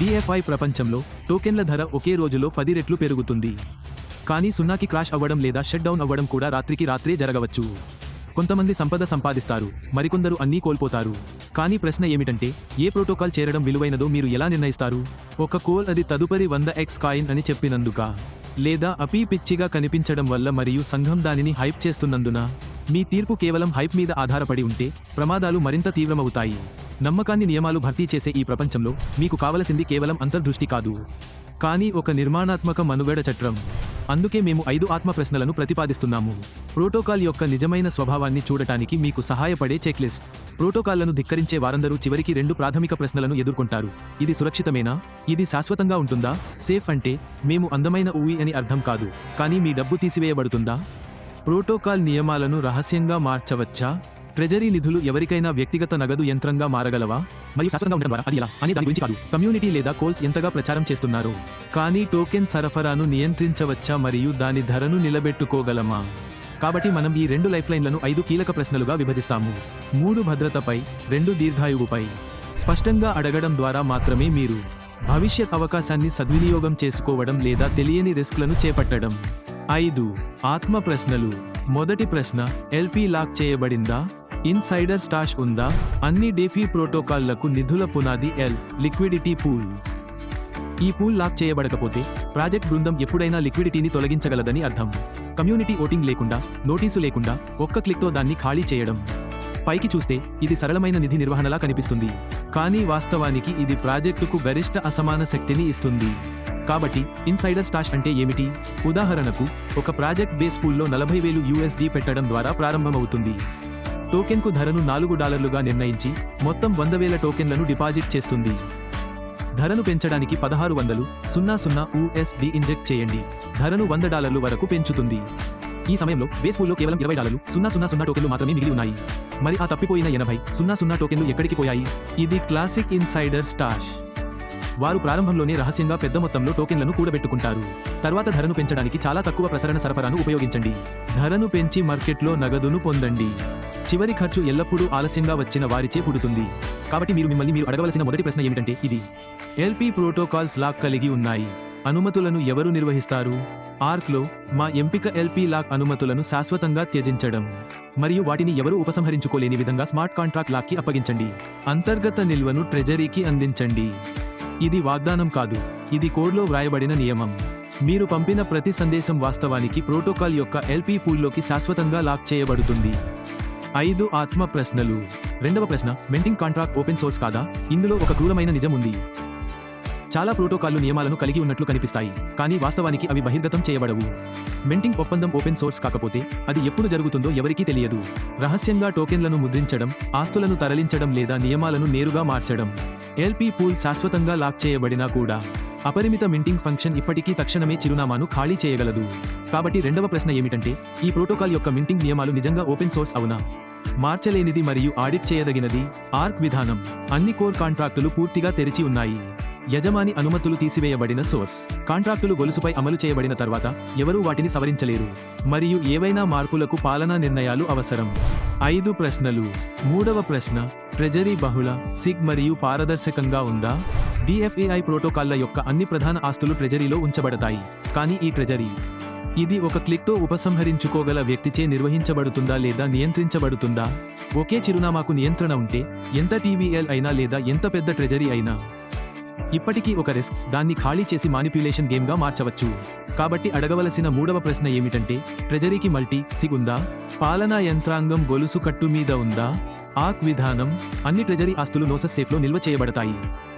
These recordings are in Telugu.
DeFi ప్రపంచంలో టోకెన్ల ధర ఒకే రోజులో 10 రెట్లు పెరుగుతుంది. కానీ సున్నాకి క్రాష్ అవ్వడం లేదా షట్ డౌన్ అవ్వడం కూడా రాత్రికి రాత్రే జరగవచ్చు. కొంతమంది సంపద సంపాదిస్తారు, మరికొందరు అన్నీ కోల్పోతారు. కానీ ప్రశ్న ఏమిటంటే, ఏ ప్రోటోకాల్ చేరడం విలువైనదో మీరు ఎలా నిర్ణయిస్తారు? ఒక కోల్ అది తదుపరి 100x కాయిన్ అని చెప్పినందుక, లేదా అపీ పిచ్చిగా కనిపించడం వల్ల మరియు సంఘం దానిని హైప్ చేస్తున్నందున? మీ తీర్పు కేవలం హైప్ మీద ఆధారపడి ఉంటే ప్రమాదాలు మరింత తీవ్రమవుతాయి. నమ్మకాన్ని నియమాలు భర్తీ చేసే ఈ ప్రపంచంలో మీకు కావలసింది కేవలం అంతర్దృష్టి కాదు, కానీ ఒక నిర్మాణాత్మక మనుగడ చట్రం. అందుకే మేము 5 ఆత్మ ప్రశ్నలను ప్రతిపాదిస్తున్నాము. ప్రోటోకాల్ యొక్క నిజమైన స్వభావాన్ని చూడటానికి మీకు సహాయపడే చెక్లిస్ట్. ప్రోటోకాల్లను ధిక్కరించే వారందరూ చివరికి 2 ప్రాథమిక ప్రశ్నలను ఎదుర్కొంటారు. ఇది సురక్షితమేనా? ఇది శాశ్వతంగా ఉంటుందా? సేఫ్ అంటే మేము అందమైన ఊయి అని అర్థం కాదు, కానీ మీ డబ్బు తీసివేయబడుతుందా? ప్రోటోకాల్ నియమాలను రహస్యంగా మార్చవచ్చా? ట్రెజరీ నిధులు ఎవరికైనా వ్యక్తిగత నగదు యంత్రంగా మారగలవా? మరియు శాశ్వతంగా ఉండడం ద్వారా అది ఎలా అనే దాని గురించి కాదు. కమ్యూనిటీ లేదా కోల్స్ ఎంతగా ప్రచారం చేస్తున్నారు. కానీ టోకెన్ సరఫరాను నియంత్రించవచ్చా మరియు దాని ధరను నిలబెట్టుకోగలమా? కాబట్టి మనం ఈ 2 లైఫ్లైన్లను 5 కీలక ప్రశ్నలుగా విభజిస్తాము. 3 భద్రతపై, 2 దీర్ఘాయువుపై. స్పష్టంగా అడగడం ద్వారా మాత్రమే మీరు భవిష్యత్ అవకాశాన్ని సద్వినియోగం చేసుకోవడం లేదా తెలియని రిస్క్లను చేపట్టడం. 5 ఆత్మ ప్రశ్నలు. మొదటి ప్రశ్న, ఎల్పీ లాక్ చేయబడిందా? ఇన్సైడర్ స్టాష్ ఉందా? అన్ని డెఫీ ప్రోటోకాల్లకు నిధుల పునాది లిక్విడిటీ పూల్. ఈ పూల్ లాక్ చేయబడకపోతే ప్రాజెక్ట్ బృందం ఎప్పుడైనా లిక్విడిటీని తొలగించగలదని అర్థం. కమ్యూనిటీ ఓటింగ్ లేకుండా, నోటీసు లేకుండా ఒక్క క్లిక్తో దాన్ని ఖాళీ చేయడం. పైకి చూస్తే ఇది సరళమైన నిధి నిర్వహణలా కనిపిస్తుంది, కానీ వాస్తవానికి ఇది ప్రాజెక్టుకు గరిష్ట అసమాన శక్తిని ఇస్తుంది. కాబట్టి ఇన్సైడర్ స్టాష్ అంటే ఏమిటి? ఉదాహరణకు, ఒక ప్రాజెక్ట్ బేస్ పూల్లో $40,000 పెట్టడం ద్వారా ప్రారంభమవుతుంది. టోకెన్కు ధరను $4గా నిర్ణయించి మొత్తం 100,000 టోకెన్లను డిపాజిట్ చేస్తుంది. ధరను పెంచడానికి $1600 ఇంజెక్ట్ చేయండి. ధరను $100 వరకు పెంచుతుంది. ఈ సమయంలో బేస్ పూల్లో కేవలం $20,000 టోకెన్లు మాత్రమే మిగిలి ఉన్నాయి. మరి ఆ తప్పిపోయిన 80,000 టోకెన్లు ఎక్కడికి పోయాయి? ఇది క్లాసిక్ ఇన్సైడర్ స్టాష్. వారు ప్రారంభంలోనే రహస్యంగా పెద్ద మొత్తంలో టోకెన్లను కూడబెట్టుకుంటారు. తర్వాత ధరను పెంచడానికి చాలా తక్కువ ప్రసరణ సరఫరాను ఉపయోగించండి. ధరను పెంచి మార్కెట్లో నగదును పొందండి. చివరి ఖర్చు ఎల్లప్పుడూ ఆలస్యంగా వచ్చిన వారిచే పుడుతుంది. కాబట్టి మీరు అడగవలసిన మొదటి ప్రశ్న ఏమిటంటే, ఇది ఎల్పీ ప్రోటోకాల్స్ లాక్ కలిగి ఉన్నాయి. అనుమతులను ఎవరు నిర్వహిస్తారు? ఆర్క్లో మా ఎంపిక ఎల్పీ లాక్ అనుమతులను శాశ్వతంగా త్యజించడం మరియు వాటిని ఎవరూ ఉపసంహరించుకోలేని విధంగా స్మార్ట్ కాంట్రాక్ట్ లాక్కి అప్పగించండి. అంతర్గత నిల్వను ట్రెజరీకి అందించండి. ఇది వాగ్దానం కాదు, ఇది కోడ్లో వ్రాయబడిన నియమం. మీరు పంపిన ప్రతి సందేశం వాస్తవానికి ప్రోటోకాల్ యొక్క ఎల్పీ పూల్లోకి శాశ్వతంగా లాక్ చేయబడుతుంది. 5 ఆత్మ ప్రశ్నలు. రెండవ ప్రశ్న, మెంటింగ్ కాంట్రాక్ట్ ఓపెన్ సోర్స్ కాదా? ఇందులో ఒక క్రూరమైన నిజం ఉంది. చాలా ప్రోటోకాల్లు నియమాలను కలిగి ఉన్నట్లు కనిపిస్తాయి, కానీ వాస్తవానికి అవి బహిర్గతం చేయబడవు. మెంటింగ్ ఒప్పందం ఓపెన్ సోర్స్ కాకపోతే అది ఎప్పుడు జరుగుతుందో ఎవరికీ తెలియదు. రహస్యంగా టోకెన్లను ముద్రించడం, ఆస్తులను తరలించడం లేదా నియమాలను నేరుగా మార్చడం. ఎల్పీ పూల్ శాశ్వతంగా లాక్ చేయబడినా కూడా అపరిమిత మింటింగ్ ఫంక్షన్ ఇప్పటికీ తక్షణమే చిరునామాను ఖాళీ చేయగలదు. కాబట్టి రెండవ ప్రశ్న ఏమిటంటే, ఈ ప్రోటోకాల్ యొక్క మింటింగ్ నియమాలు నిజంగా ఓపెన్ సోర్స్ అవునా? మార్చలేనిది మరియు ఆడిట్ చేయదగినది. ఆర్క్ విధానం. అన్ని కోర్ కాంట్రాక్టులు పూర్తిగా తెరిచి ఉన్నాయి. యజమాని అనుమతులు తీసివేయబడిన సోర్స్ కాంట్రాక్టులు గొలుసుపై అమలు చేయబడిన తర్వాత ఎవరూ వాటిని సవరించలేరు, మరియు ఏవైనా మార్పులకు పాలనా నిర్ణయాలు అవసరం. 5 ప్రశ్నలు. మూడవ ప్రశ్న, ట్రెజరీ బహుళ, సిగ్ మరియు పారదర్శకంగా ఉందా? DFAI ప్రోటోకాల్ల యొక్క అన్ని ప్రధాన ఆస్తులు ట్రెజరీలో ఉంచబడతాయి, కానీ ఈ ట్రెజరీ ఇది ఒక క్లిక్తో ఉపసంహరించుకోగల వ్యక్తిచే నిర్వహించబడుతుందా లేదా నియంత్రించబడుతుందా? ఒకే చిరునామాకు నియంత్రణ ఉంటే, ఎంత TVL అయినా లేదా ఎంత పెద్ద ట్రెజరీ అయినా ఇప్పటికీ ఒక రిస్క్. దాన్ని ఖాళీ చేసి మానిప్యులేషన్ గేమ్గా మార్చవచ్చు. కాబట్టి అడగవలసిన మూడవ ప్రశ్న ఏమిటంటే, ట్రెజరీకి మల్టీ సిగ్ ఉందా? పాలనా యంత్రాంగం గొలుసు కట్టు మీద ఉందా? ఆర్క్ విధానం. అన్ని ట్రెజరీ ఆస్తులు నోసస్ సేఫ్లో నిల్వ చేయబడతాయి.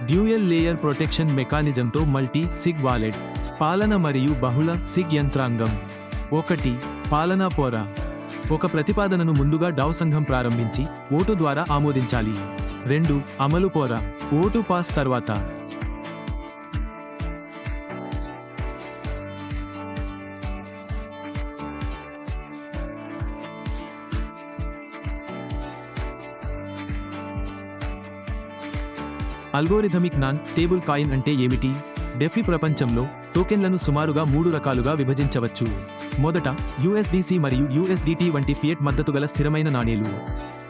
డ్యూయల్ లేయర్ ప్రొటెక్షన్ మెకానిజంతో మల్టీ సిగ్ వాలెట్. పాలన మరియు బహుళ సిగ్ యంత్రాంగం. 1 పాలనా పొర. ఒక ప్రతిపాదనను ముందుగా DAO సంఘం ప్రారంభించి ఓటు ద్వారా ఆమోదించాలి. 2 అమలు పొర. ఓటు పాస్ తర్వాత అల్గోరిథమిక్ నాన్ స్టేబుల్ కాయిన్ అంటే ఏమిటి? డెఫీ ప్రపంచంలో టోకెన్లను సుమారుగా 3 రకాలుగా విభజించవచ్చు. మొదట USDC మరియు USDT వంటి ఫియట్ మద్దతుగల స్థిరమైన నాణేలు.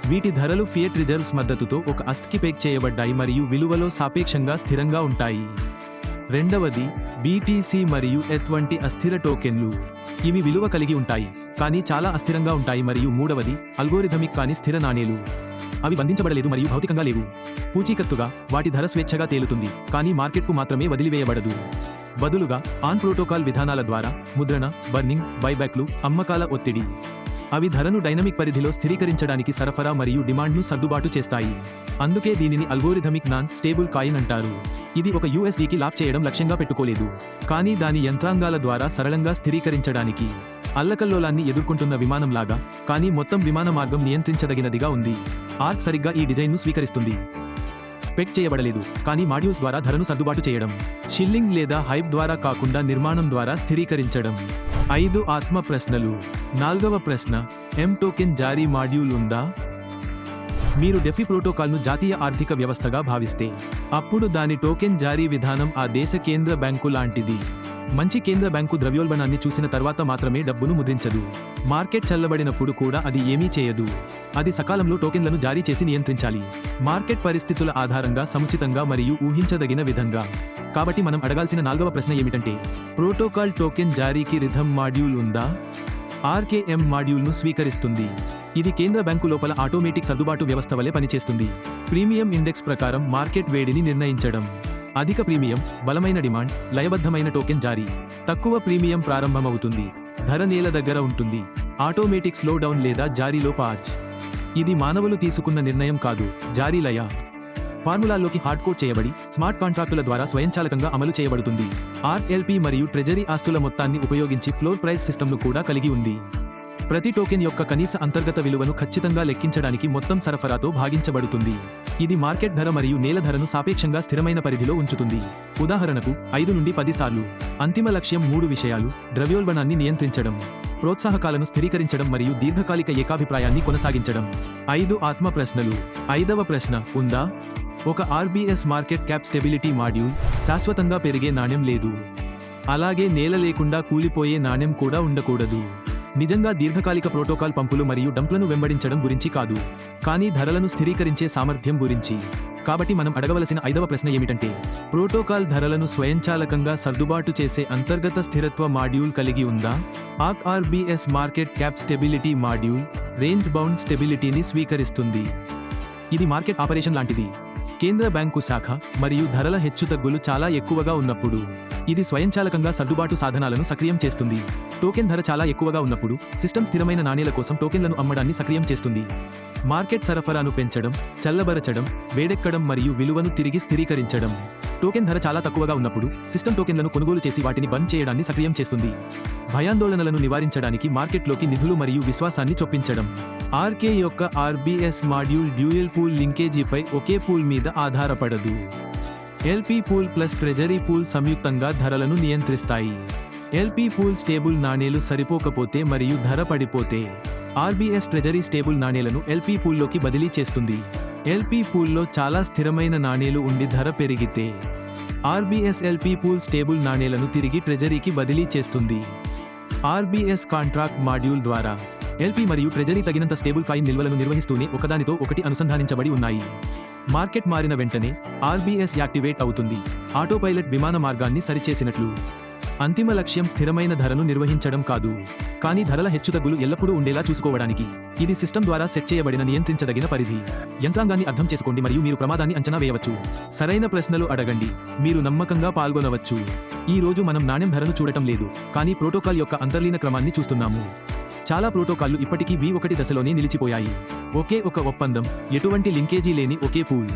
వీటి ధరలు ఫియట్ రిజర్వ్స్ మద్దతుతో ఒక అస్థికి పెగ్ చేయబడ్డాయి మరియు విలువలో సాపేక్షంగా స్థిరంగా ఉంటాయి. రెండవది బీటీసీ మరియు ఎత్ వంటి అస్థిర టోకెన్లు. ఇవి విలువ కలిగి ఉంటాయి కానీ చాలా అస్థిరంగా ఉంటాయి. మరియు మూడవది అల్గోరిథమిక్ కాని స్థిర నాణేలు. అవి బంధించబడలేదు మరియు భౌతికంగా లేవు. పూచీకత్తుగా వాటి ధర స్వేచ్ఛగా తేలుతుంది కానీ మార్కెట్కు మాత్రమే వదిలివేయబడదు. బదులుగా ఆన్ ప్రోటోకాల్ విధానాల ద్వారా ముద్రణ, బర్నింగ్, బైబ్యాక్లు, అమ్మకాల ఒత్తిడి. అవి ధరను డైనమిక్ పరిధిలో స్థిరీకరించడానికి సరఫరా మరియు డిమాండ్ను సర్దుబాటు చేస్తాయి. అందుకే దీనిని అల్గోరిథమిక్ నాన్ స్టేబుల్ కాయిన్ అంటారు. ఇది ఒక USDకి లాక్ చేయడం లక్ష్యంగా పెట్టుకోలేదు కానీ దాని యంత్రాంగాల ద్వారా సరళంగా స్థిరీకరించడానికి. అల్లకల్లోలాన్ని ఎదుర్కొంటున్న విమానంలాగా కానీ మొత్తం విమాన మార్గం నియంత్రించదగినదిగా ఉంది. ఆర్క్ సరిగ్గా ఈ డిజైన్ను స్వీకరిస్తుంది. పెగ్ చేయబడలేదు కానీ మాడ్యూల్స్ ద్వారా ధరను సర్దుబాటు చేయడం. షిల్లింగ్ లేదా హైప్ ద్వారా కాకుండా నిర్మాణం ద్వారా స్థిరీకరించడం. 5 ఆత్మ ప్రశ్నలు. 4వ ప్రశ్న, M టోకెన్ జారీ మాడ్యూల్ ఉందా? మీరు డెఫీ ప్రోటోకాల్ను జాతీయ ఆర్థిక వ్యవస్థగా భావిస్తే అప్పుడు దాని టోకెన్ జారీ విధానం ఆ దేశ కేంద్ర బ్యాంకు లాంటిది. మంచి కేంద్ర బ్యాంకు ద్రవ్యోల్బణాన్ని చూసిన తర్వాత మాత్రమే డబ్బును ముద్రించదు. మార్కెట్ చల్లబడినప్పుడు కూడా అది ఏమీ చేయదు. అది సకాలంలో టోకెన్లను జారీ చేసి నియంత్రించాలి, మార్కెట్ పరిస్థితుల ఆధారంగా సముచితంగా మరియు ఊహించదగిన విధంగా. కాబట్టి మనం అడగాల్సిన 4వ ప్రశ్న ఏమిటంటే, ప్రోటోకాల్ టోకెన్ జారీకి రిథమ్ మాడ్యూల్ ఉందా? RKM మాడ్యూల్ను స్వీకరిస్తుంది. ఇది కేంద్ర బ్యాంకు లోపల ఆటోమేటిక్ సర్దుబాటు వ్యవస్థ వలె పనిచేస్తుంది. ప్రీమియం ఇండెక్స్ ప్రకారం మార్కెట్ వేడిని నిర్ణయించడం. అధిక ప్రీమియం, బలమైన డిమాండ్, లయబద్ధమైన టోకెన్ జారీ. తక్కువ ప్రీమియం ప్రారంభమవుతుంది, ధర నేల దగ్గర ఉంటుంది. ఆటోమేటిక్ స్లో డౌన్ లేదా జారీలో పాజ్. ఇది మానవులు తీసుకున్న నిర్ణయం కాదు, జారీ లయ. ఫార్ములాల్లోకి హార్డ్ కోడ్ చేయబడి స్మార్ట్ కాంట్రాక్టుల ద్వారా స్వయంచాలకంగా అమలు చేయబడుతుంది. RLP మరియు ట్రెజరీ ఆస్తుల మొత్తాన్ని ఉపయోగించి ఫ్లోర్ ప్రైస్ సిస్టమ్ను కూడా కలిగి ఉంది. ప్రతి టోకెన్ యొక్క కనీస అంతర్గత విలువను ఖచ్చితంగా లెక్కించడానికి మొత్తం సరఫరాతో భాగించబడుతుంది. ఇది మార్కెట్ ధర మరియు నేల ధరను సాపేక్షంగా స్థిరమైన పరిధిలో ఉంచుతుంది. ఉదాహరణకు 5 నుండి 10 సార్లు. అంతిమ లక్ష్యం 3 విషయాలు: ద్రవ్యోల్బణాన్ని నియంత్రించడం, ప్రోత్సాహకాలను స్థిరీకరించడం మరియు దీర్ఘకాలిక ఏకాభిప్రాయాన్ని కొనసాగించడం. 5 ఆత్మ ప్రశ్నలు. 5వ ప్రశ్న, ఉందా? ఒక RBS market cap stability module. శాశ్వతంగా పెరిగే నాణ్యం లేదు, అలాగే నేల లేకుండా కూలిపోయే నాణ్యం కూడా ఉండకూడదు. నిజంగా దీర్ఘకాలిక ప్రోటోకాల్ పంపులు మరియు డంప్లను వెంబడించడం గురించి కాదు, కానీ ధరలను స్థిరీకరించే సామర్థ్యం గురించి. కాబట్టి మనం అడగవలసిన 5వ ప్రశ్న ఏమిటంటే, ప్రోటోకాల్ ధరలను స్వయంచాలకంగా సర్దుబాటు చేసే అంతర్గత స్థిరత్వ మాడ్యూల్ కలిగి ఉందా? RBS market cap stability module range bound స్టెబిలిటీని స్వీకరిస్తుంది. ఇది మార్కెట్ ఆపరేషన్ లాంటిది. కేంద్ర బ్యాంకు శాఖ మరియు ధరల హెచ్చుతగ్గులు చాలా ఎక్కువగా ఉన్నప్పుడు ఇది స్వయంచాలకంగా సర్దుబాటు సాధనాలను సక్రియం చేస్తుంది. టోకెన్ ధర చాలా ఎక్కువగా ఉన్నప్పుడు సిస్టమ్ స్థిరమైన నాణేల కోసం టోకెన్లను అమ్మడాన్ని సక్రియం చేస్తుంది. మార్కెట్ సరఫరాను పెంచడం, చల్లబరచడం, వేడెక్కడం మరియు విలువను తిరిగి స్థిరీకరించడం. టోకెన్ ధర చాలా తక్కువగా ఉన్నప్పుడు సిస్టమ్ టోకెన్లను కొనుగోలు చేసి వాటిని బంద్ చేయడాన్ని సక్రియం చేస్తుంది. భయాందోళనలను నివారించడానికి మార్కెట్లోకి నిధులు మరియు విశ్వాసాన్ని చొప్పించడం. RK యొక్క RBS మాడ్యూల్ డ్యూయల్ పూల్ లింకేజీపై ఒకే పూల్ మీద ఆధారపడదు. LP pool plus treasury pool సంయుక్తంగా ధరలను నియంత్రిస్తాయి. LP పూల్ స్టేబుల్ నాణేలు సరిపోకపోతే మరియు ధర పడిపోతే RBS ట్రెజరీ స్టేబుల్ నాణేలను LP పూల్లోకి బదిలీ చేస్తుంది. LP పూల్లో చాలా స్థిరమైన నాణేలు ఉండి ధర పెరిగితే RBS LP పూల్ స్టేబుల్ నాణేలను తిరిగి ట్రెజరీకి బదిలీ చేస్తుంది. RBS కాంట్రాక్ట్ మాడ్యూల్ ద్వారా LP మరియు ట్రెజరీ తగినంత స్టేబుల్ కాయిన్ నిల్వలను నిర్వహిస్తూనే ఒకదానితో ఒకటి అనుసంధానించబడి ఉన్నాయి. మార్కెట్ మారిన వెంటనే RBS యాక్టివేట్ అవుతుంది, ఆటోపైలట్ విమాన మార్గాన్ని సరిచేసినట్లు. అంతిమ లక్ష్యం స్థిరమైన ధరను నిర్వహించడం కాదు, కానీ ధరల హెచ్చుతగ్గులు ఎల్లప్పుడూ ఉండేలా చూసుకోవడానికి. ఇది సిస్టమ్ ద్వారా సెట్ చేయబడిన నియంత్రించదగిన పరిధి. యంత్రాంగాన్ని అర్థం చేసుకోండి మరియు మీరు ప్రమాదాన్ని అంచనా వేయవచ్చు. సరైన ప్రశ్నలు అడగండి, మీరు నమ్మకంగా పాల్గొనవచ్చు. ఈ రోజు మనం నాణ్యం ధరను చూడటం లేదు, కానీ ప్రోటోకాల్ యొక్క అంతర్లీన క్రమాన్ని చూస్తున్నాము. చాలా ప్రోటోకాల్లు ఇప్పటికీ V1 దశలోనే నిలిచిపోయాయి. ఒకే ఒక ఒప్పందం, ఎటువంటి లింకేజీ లేని ఒకే పూల్.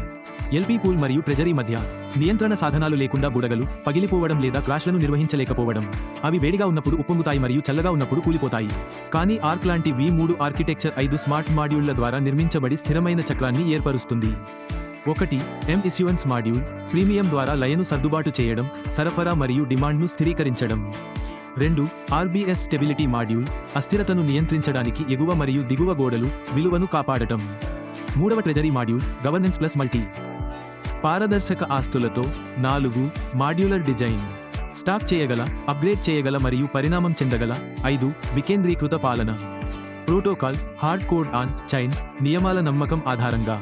LP పూల్ మరియు ట్రెజరీ మధ్య నియంత్రణ సాధనాలు లేకుండా బుడగలు, పగిలిపోవడం లేదా క్రాష్లను నిర్వహించలేకపోవడం. అవి వేడిగా ఉన్నప్పుడు ఉప్పొంగుతాయి మరియు చల్లగా ఉన్నప్పుడు కూలిపోతాయి. కానీ ఆర్క్ లాంటి V3 ఆర్కిటెక్చర్ 5 స్మార్ట్ మాడ్యూళ్ల ద్వారా నిర్మించబడి స్థిరమైన చక్రాన్ని ఏర్పరుస్తుంది. 1. M issuance module. ప్రీమియం ద్వారా లయను సర్దుబాటు చేయడం, సరఫరా మరియు డిమాండ్ను స్థిరీకరించడం. 2. RBS stability module. అస్థిరతను నియంత్రించడానికి ఎగువ మరియు దిగువ గోడలు, విలువను కాపాడటం. 3వ treasury module. Governance plus multi. పారదర్శక ఆస్తులతో. 4. Modular design. స్టాక్ చేయగల, అప్గ్రేడ్ చేయగల మరియు పరిణామం చెందగల. 5. వికేంద్రీకృత పాలన. Protocol hard code on chain నియమాల నమ్మకం ఆధారంగా.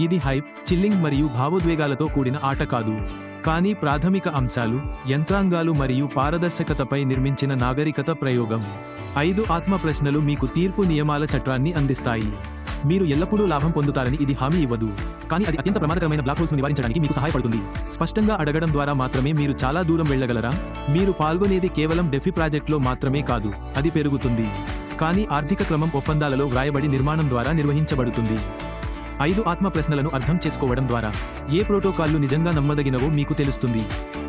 ఇది హైప్, చిల్లింగ్ మరియు భావోద్వేగాలతో కూడిన ఆట కాదు, కానీ ప్రాథమిక అంశాలు, యంత్రాంగాలు మరియు పారదర్శకతపై నిర్మించిన నాగరికత ప్రయోగం. 5 ఆత్మ ప్రశ్నలు మీకు తీర్పు నియమాల చట్రాన్ని అందిస్తాయి. మీరు ఎల్లప్పుడూ లాభం పొందుతారని ఇది హామీ ఇవ్వదు, కానీ అది అత్యంత ప్రమాదకరమైన బ్లాక్ హోల్స్ను నివారించడానికి మీకు సహాయపడుతుంది. స్పష్టంగా అడగడం ద్వారా మాత్రమే మీరు చాలా దూరం వెళ్ళగలరా? మీరు పాల్గొనేది కేవలం డెఫీ ప్రాజెక్ట్లో మాత్రమే కాదు, అది పెరుగుతుంది, కానీ ఆర్థిక క్రమం ఒప్పందాలలో వ్రాయబడి నిర్మాణం ద్వారా నిర్వహించబడుతుంది. 5 ఆత్మ ప్రశ్నలను అర్థం చేసుకోవడం ద్వారా ఏ ప్రోటోకాల్లు నిజంగా నమ్మదగినవో మీకు తెలుస్తుంది.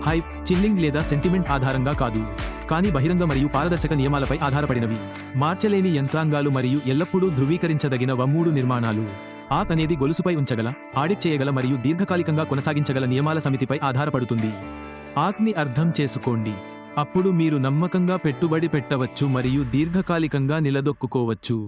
హైప్, చిల్లింగ్ లేదా సెంటిమెంట్ ఆధారంగా కాదు, కానీ బహిరంగ మరియు పారదర్శక నియమాలపై ఆధారపడినవి. మార్చలేని యంత్రాంగాలు మరియు ఎల్లప్పుడూ ధృవీకరించదగిన 3 నిర్మాణాలు. ఆక్ అనేది గొలుసుపై ఉంచగల, ఆడిట్ చేయగల మరియు దీర్ఘకాలికంగా కొనసాగించగల నియమాల సమితిపై ఆధారపడుతుంది. ఆక్ని అర్థం చేసుకోండి, అప్పుడు మీరు నమ్మకంగా పెట్టుబడి పెట్టవచ్చు మరియు దీర్ఘకాలికంగా నిలదొక్కుకోవచ్చు.